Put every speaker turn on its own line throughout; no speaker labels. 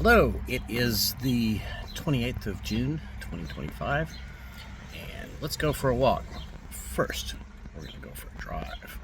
Hello, it is the 28th of June 2025, and let's go for a walk. First, we're going to go for a drive.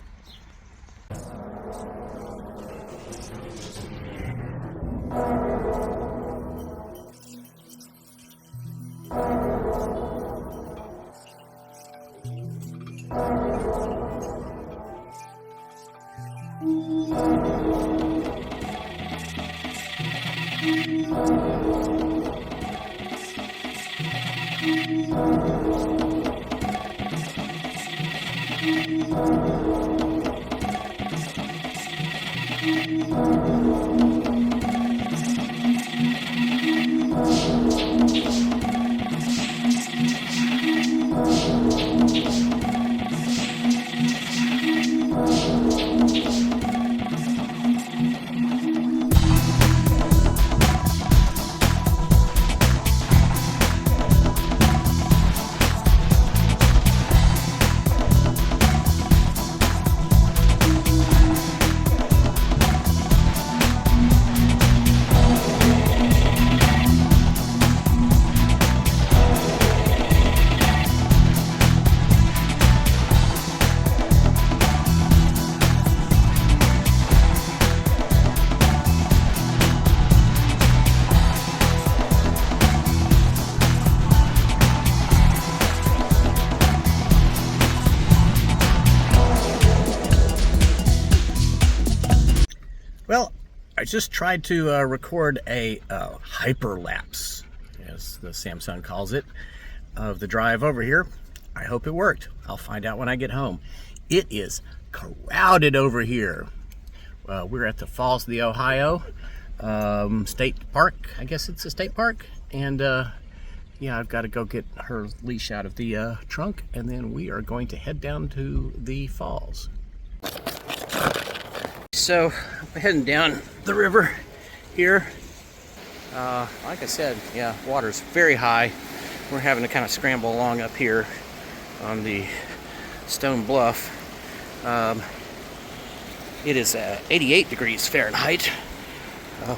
Well, I just tried to record a hyperlapse, as the Samsung calls it, of the drive over here. I hope it worked. I'll find out when I get home. It is crowded over here. We're at the Falls of the Ohio State Park. I guess it's a state park. And yeah, I've got to go get her leash out of the trunk, and then we are going to head down to the falls. So I'm heading down the river here. Like I said, yeah, water's very high. We're having to kind of scramble along up here on the stone bluff. It is 88 degrees Fahrenheit,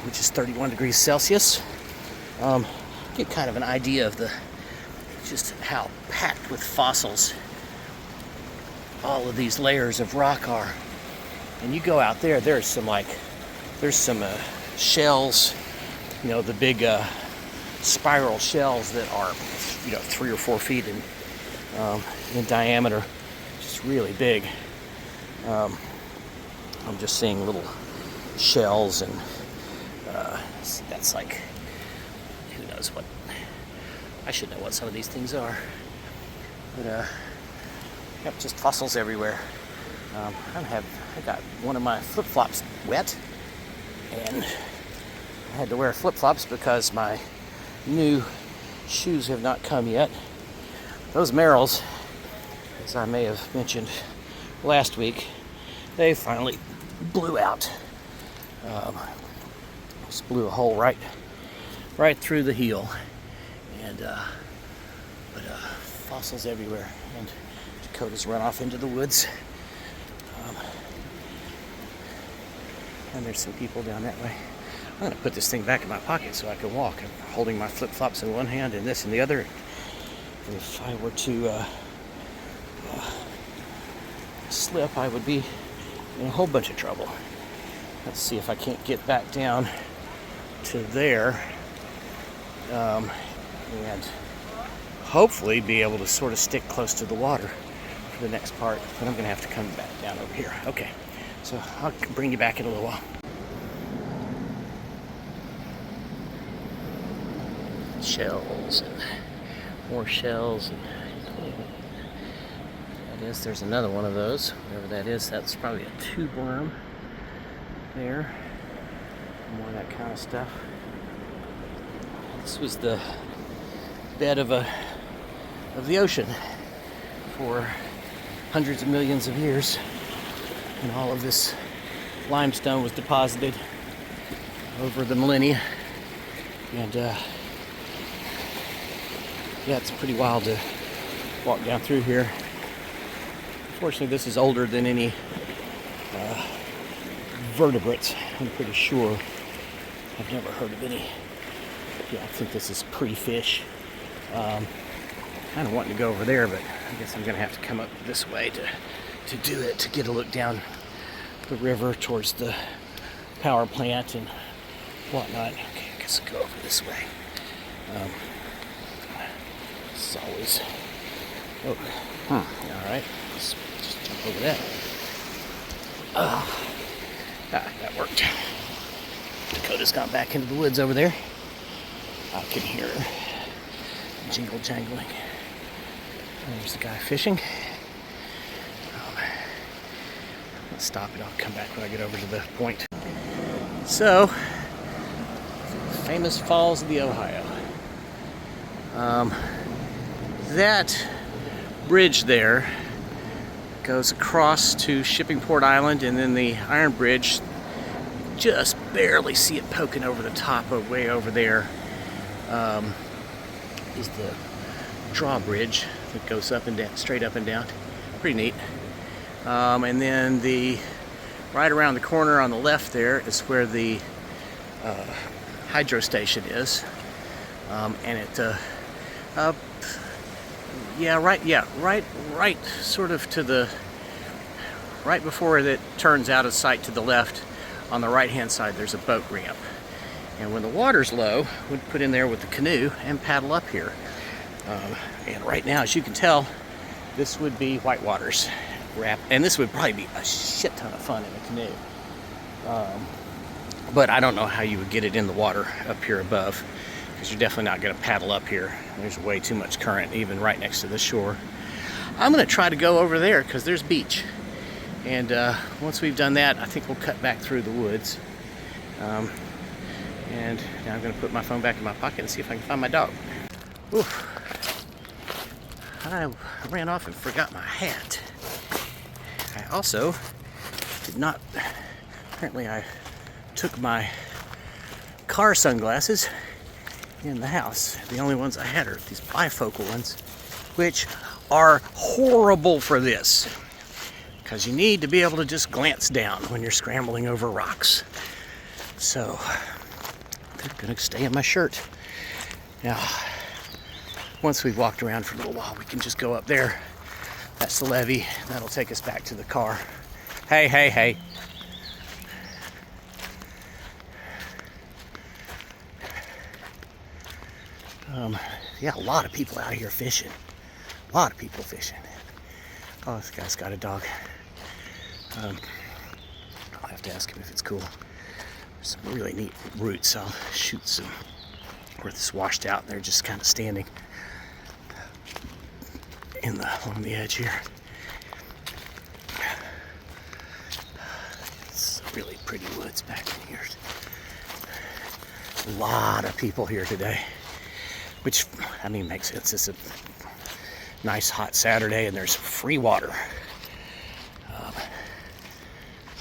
which is 31 degrees Celsius. Get kind of an idea of just how packed with fossils all of these layers of rock are. And you go out there, there's some shells, you know, the big spiral shells that are, 3 or 4 feet in diameter, just really big. I'm just seeing little shells, and that's like, who knows what. I should know what some of these things are, but yep, just fossils everywhere. I got one of my flip-flops wet, and I had to wear flip-flops because my new shoes have not come yet. Those Merrells, as I may have mentioned last week, they finally blew out. Just blew a hole right through the heel, and but fossils everywhere. And Dakota's run off into the woods. And there's some people down that way. I'm going to put this thing back in my pocket so I can walk. I'm holding my flip-flops in one hand and this in the other. If I were to slip, I would be in a whole bunch of trouble. Let's see if I can't get back down to there, and hopefully be able to sort of stick close to the water for the next part. But I'm going to have to come back down over here. Okay. So I'll bring you back in a little while. Shells and more shells. And that is, there's another one of those. Whatever that is, that's probably a tube worm there. More of that kind of stuff. This was the bed of the ocean for hundreds of millions of years. And all of this limestone was deposited over the millennia. And yeah, it's pretty wild to walk down through here. Unfortunately, this is older than any vertebrates, I'm pretty sure. I've never heard of any. Yeah, I think this is pre-fish. Kind of wanting to go over there, but I guess I'm going to have to come up this way to do it, to get a look down the river towards the power plant and whatnot. Okay, I guess I'll go over this way. It's always... Oh, alright, let's just jump over that. That worked. Dakota's gone back into the woods over there. I can hear jingle jangling. There's the guy fishing. Let's stop it. I'll come back when I get over to the point. So, famous Falls of the Ohio. That bridge there goes across to Shippingport Island, and then the Iron Bridge, just barely see it poking over the top of way over there, is the drawbridge that goes up and down, straight up and down. Pretty neat. And then right around the corner on the left there is where the hydro station is. And it, right sort of to the, right before it turns out of sight to the left, on the right hand side there's a boat ramp. And when the water's low, we'd put in there with the canoe and paddle up here. And right now, as you can tell, this would be whitewater's wrap, and this would probably be a shit ton of fun in a canoe. But I don't know how you would get it in the water up here above, because you're definitely not going to paddle up here. There's way too much current, even right next to the shore. I'm going to try to go over there because there's beach. And once we've done that, I think we'll cut back through the woods. And now I'm going to put my phone back in my pocket and see if I can find my dog. Oof. I ran off and forgot my hat. I also did not, apparently I took my car sunglasses in the house. The only ones I had are these bifocal ones, which are horrible for this, because you need to be able to just glance down when you're scrambling over rocks. So they're gonna stay in my shirt. Now, once we've walked around for a little while, we can just go up there. That's the levee. That'll take us back to the car. Hey, hey, hey. Yeah, a lot of people out here fishing. A lot of people fishing. Oh, this guy's got a dog. I'll have to ask him if it's cool. There's some really neat roots. I'll shoot some where this washed out. They're just kind of standing along the edge here. It's really pretty woods back in here. A lot of people here today, which, I mean, makes sense. It's a nice hot Saturday and there's free water.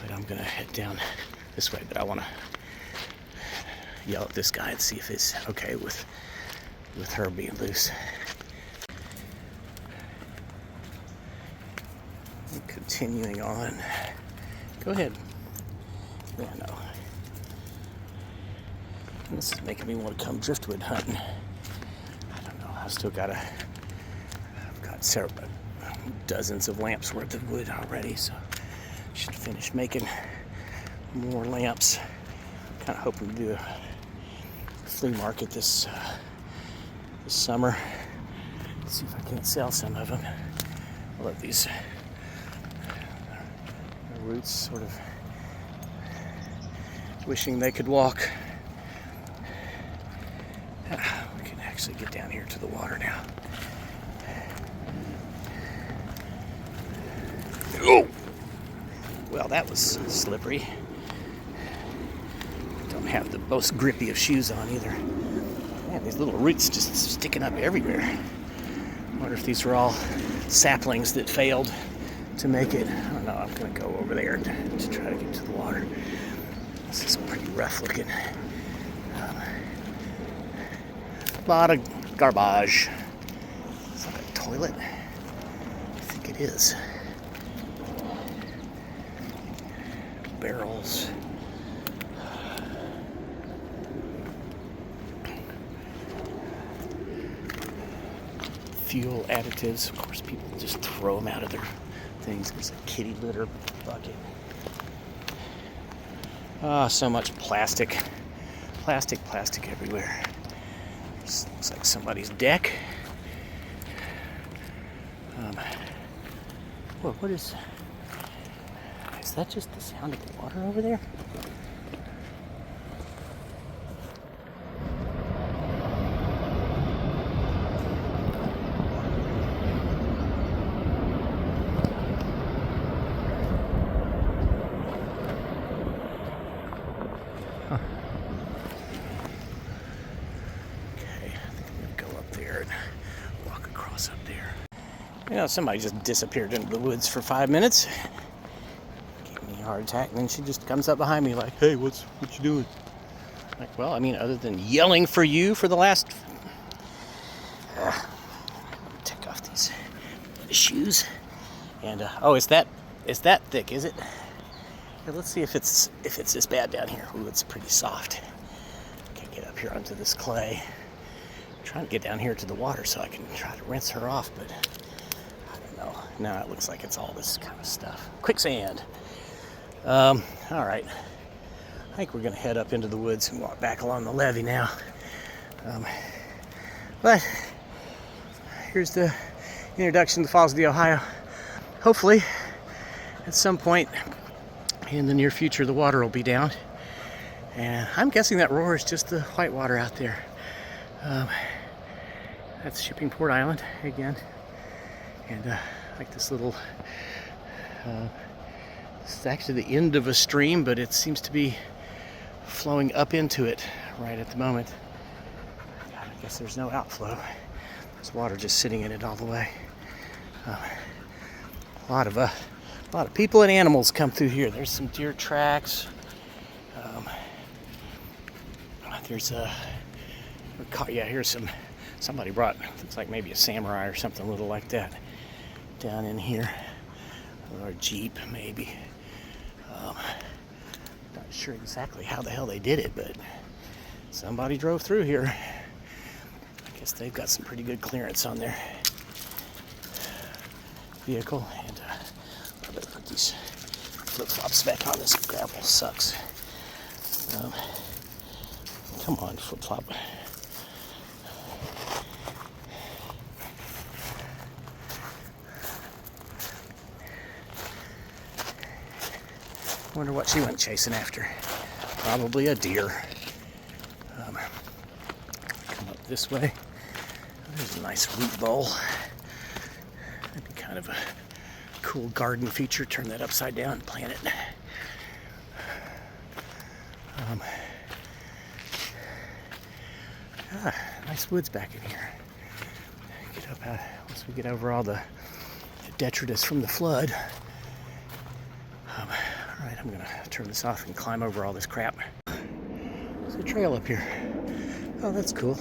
But I'm gonna head down this way, but I want to yell at this guy and see if it's okay with her being loose. Continuing on. Go ahead. Yeah, no. This is making me want to come driftwood hunting. I don't know. I've got several dozens of lamps worth of wood already, so I should finish making more lamps. Kind of hoping to do a flea market this summer. Let's see if I can't sell some of them. I love these roots, sort of wishing they could walk. We can actually get down here to the water now. Oh! Well, that was slippery. Don't have the most grippy of shoes on either. Man, these little roots just sticking up everywhere. I wonder if these were all saplings that failed to make it. I don't know. I'm going to go over there to try to get to the water. This is pretty rough looking. A lot of garbage. Is that a toilet? I think it is. fuel additives. Of course, people just throw them out of their things. There's a kitty litter bucket. Ah, so much plastic. Plastic everywhere. This looks like somebody's deck. Whoa, what is that just the sound of the water over there? You know, somebody just disappeared into the woods for 5 minutes. Gave me a heart attack, and then she just comes up behind me like, hey, what you doing? Like, well, I mean, other than yelling for you for the last... take off these shoes. And, oh, it's that thick, is it? Here, let's see if it's this bad down here. Ooh, it's pretty soft. Can't get up here onto this clay. I'm trying to get down here to the water so I can try to rinse her off, but... No, it looks like it's all this kind of stuff. Quicksand. All right. I think we're going to head up into the woods and walk back along the levee now. But here's the introduction to the Falls of the Ohio. Hopefully, at some point in the near future, the water will be down. And I'm guessing that roar is just the white water out there. That's Shippingport Island again. And like this little, it's actually the end of a stream, but it seems to be flowing up into it right at the moment. I guess there's no outflow. There's water just sitting in it all the way. A lot of people and animals come through here. There's some deer tracks. Here's somebody brought, looks like maybe a samurai or something little like that down in here, or a Jeep maybe. Not sure exactly how the hell they did it, but somebody drove through here. I guess they've got some pretty good clearance on their vehicle. And I better put these flip-flops back on. This gravel sucks. Come on, flip-flop. Wonder what she went chasing after. Probably a deer. Come up this way. There's a nice wheat bowl. That'd be kind of a cool garden feature. Turn that upside down and plant it. Nice woods back in here. Get up once we get over all the detritus from the flood. Alright, I'm gonna turn this off and climb over all this crap. There's a trail up here. Oh, that's cool.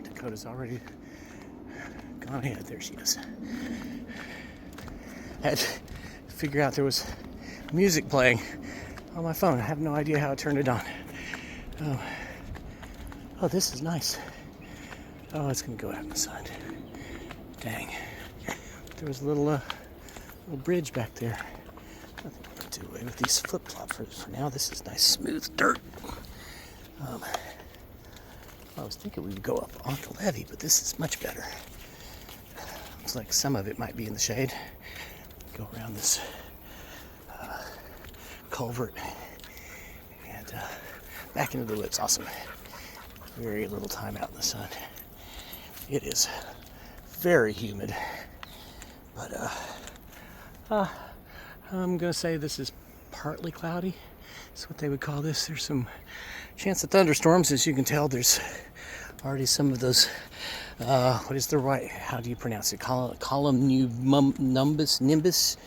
Dakota's already gone ahead. There she is. I had to figure out there was music playing on my phone. I have no idea how I turned it on. Oh, this is nice. Oh, it's gonna go out in the sun. Dang. There was a little bridge back there. I think I'm gonna do away with these flip-flops for now. This is nice smooth dirt. I was thinking we would go up on the levee, but this is much better. Looks like some of it might be in the shade. Go around this culvert and back into the woods. Awesome. Very little time out in the sun. It is very humid, but I'm gonna say this is partly cloudy. That's what they would call this. There's some chance of thunderstorms. As you can tell, there's already some of those, what is the right, how do you pronounce it? Nimbus,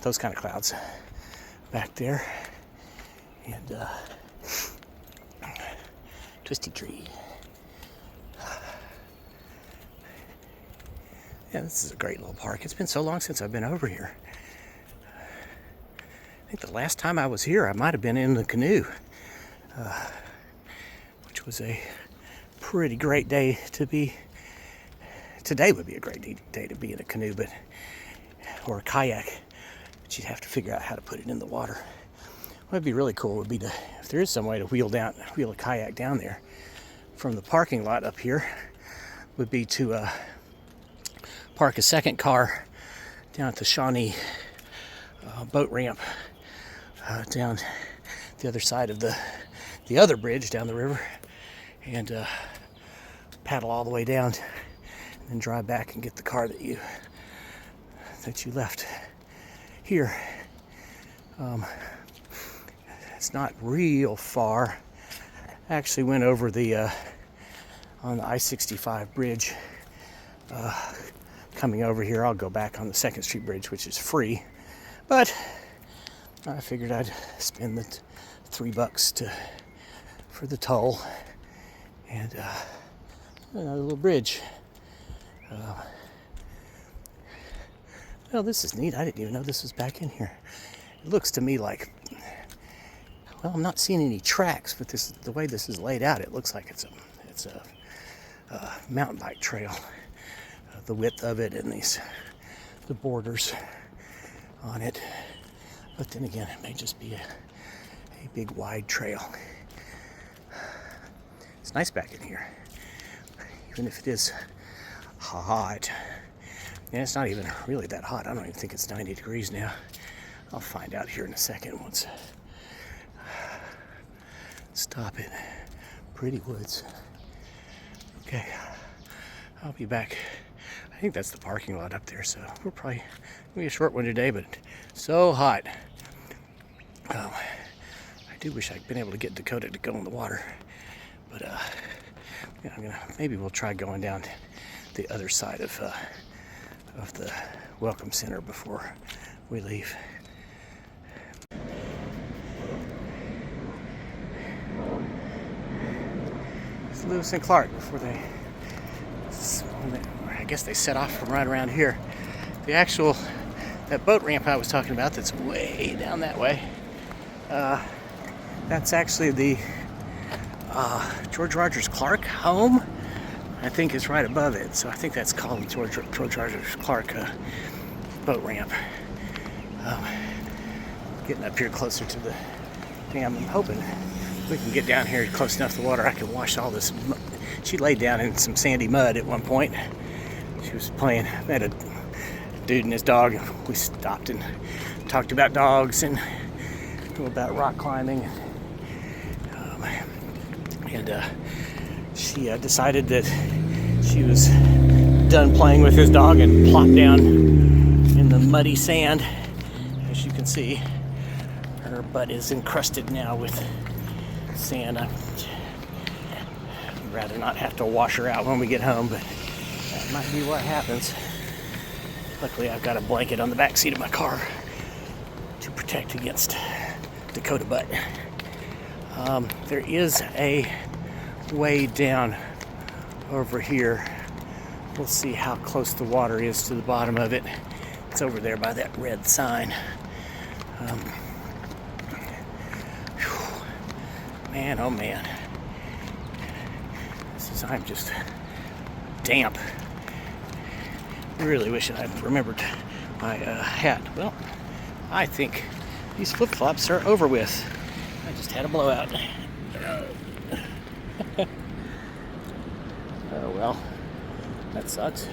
those kind of clouds back there. And twisty tree. Yeah, this is a great little park. It's been so long since I've been over here. I think the last time I was here, I might have been in the canoe, which was a pretty great day to be. Today would be a great day to be in a canoe, or a kayak. But you'd have to figure out how to put it in the water. What would be really cool would be to, if there is some way to wheel a kayak down there from the parking lot up here, would be to park a second car down at the Shawnee boat ramp down the other side of the other bridge down the river, and paddle all the way down, and then drive back and get the car that you left here. It's not real far. I actually went over on the I-65 bridge coming over here. I'll go back on the 2nd Street Bridge, which is free, but I figured I'd spend the $3 for the toll and another little bridge. Well, this is neat. I didn't even know this was back in here. It looks to me like, well, I'm not seeing any tracks, but the way this is laid out, it looks like it's a mountain bike trail. The width of it and the borders on it. But then again, it may just be a big wide trail. It's nice back in here, even if it is hot. And it's not even really that hot. I don't even think it's 90 degrees now. I'll find out here in a second once. Stop it. Pretty woods. Okay, I'll be back. I think that's the parking lot up there, so we're probably going to be a short one today, but so hot. I do wish I'd been able to get Dakota to go in the water, but yeah, maybe we'll try going down the other side of the Welcome Center before we leave. It's Lewis and Clark before I guess they set off from right around here. That boat ramp I was talking about that's way down that way, that's actually the George Rogers Clark home, I think, is right above it. So I think that's called the George Rogers Clark boat ramp. Getting up here closer to the dam, I'm hoping we can get down here close enough to the water I can wash all this. She laid down in some sandy mud at one point. She was playing. I met a dude and his dog. We stopped and talked about dogs and a little about rock climbing. And she decided that she was done playing with his dog and plopped down in the muddy sand. As you can see, her butt is encrusted now with sand. I'd rather not have to wash her out when we get home, but that might be what happens. Luckily, I've got a blanket on the back seat of my car to protect against Dakota butt. There is a way down over here. We'll see how close the water is to the bottom of it. It's over there by that red sign. Man, oh man. I'm just damp. Really wish I'd remembered my hat. Well, I think these flip-flops are over with. I just had a blowout. Oh well, that sucks.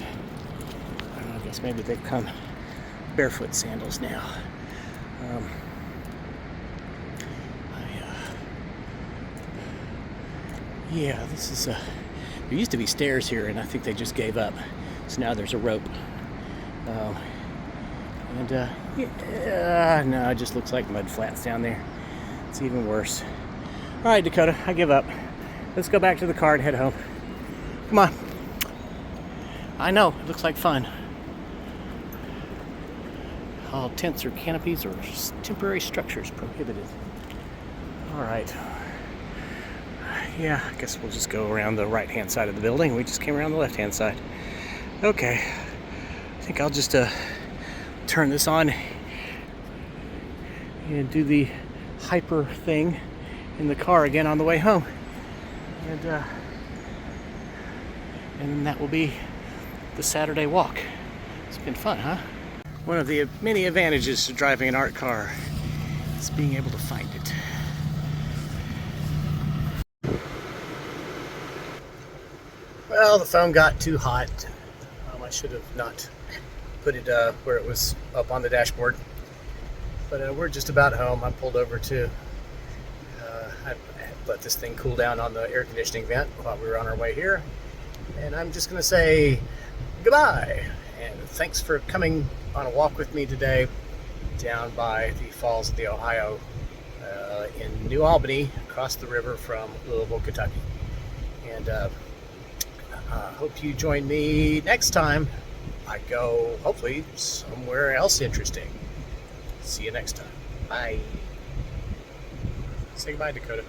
I guess maybe they've come barefoot sandals now. Yeah, this is there used to be stairs here, and I think they just gave up. So now there's a rope. No, it just looks like mud flats down there. It's even worse. All right, Dakota, I give up. Let's go back to the car and head home. Come on. I know, it looks like fun. All tents or canopies or temporary structures prohibited. All right. Yeah, I guess we'll just go around the right-hand side of the building. We just came around the left-hand side. Okay. I think I'll just turn this on and do the hyper thing in the car again on the way home. And And that will be the Saturday walk. It's been fun, huh? One of the many advantages to driving an art car is being able to find it. Well, the phone got too hot. I should have not put it where it was up on the dashboard. But we're just about home. I pulled over to I let this thing cool down on the air conditioning vent while we were on our way here. And I'm just going to say goodbye. And thanks for coming on a walk with me today down by the Falls of the Ohio in New Albany, across the river from Louisville, Kentucky. And hope you join me next time I go, hopefully, somewhere else interesting. See you next time. Bye. Say goodbye, Dakota.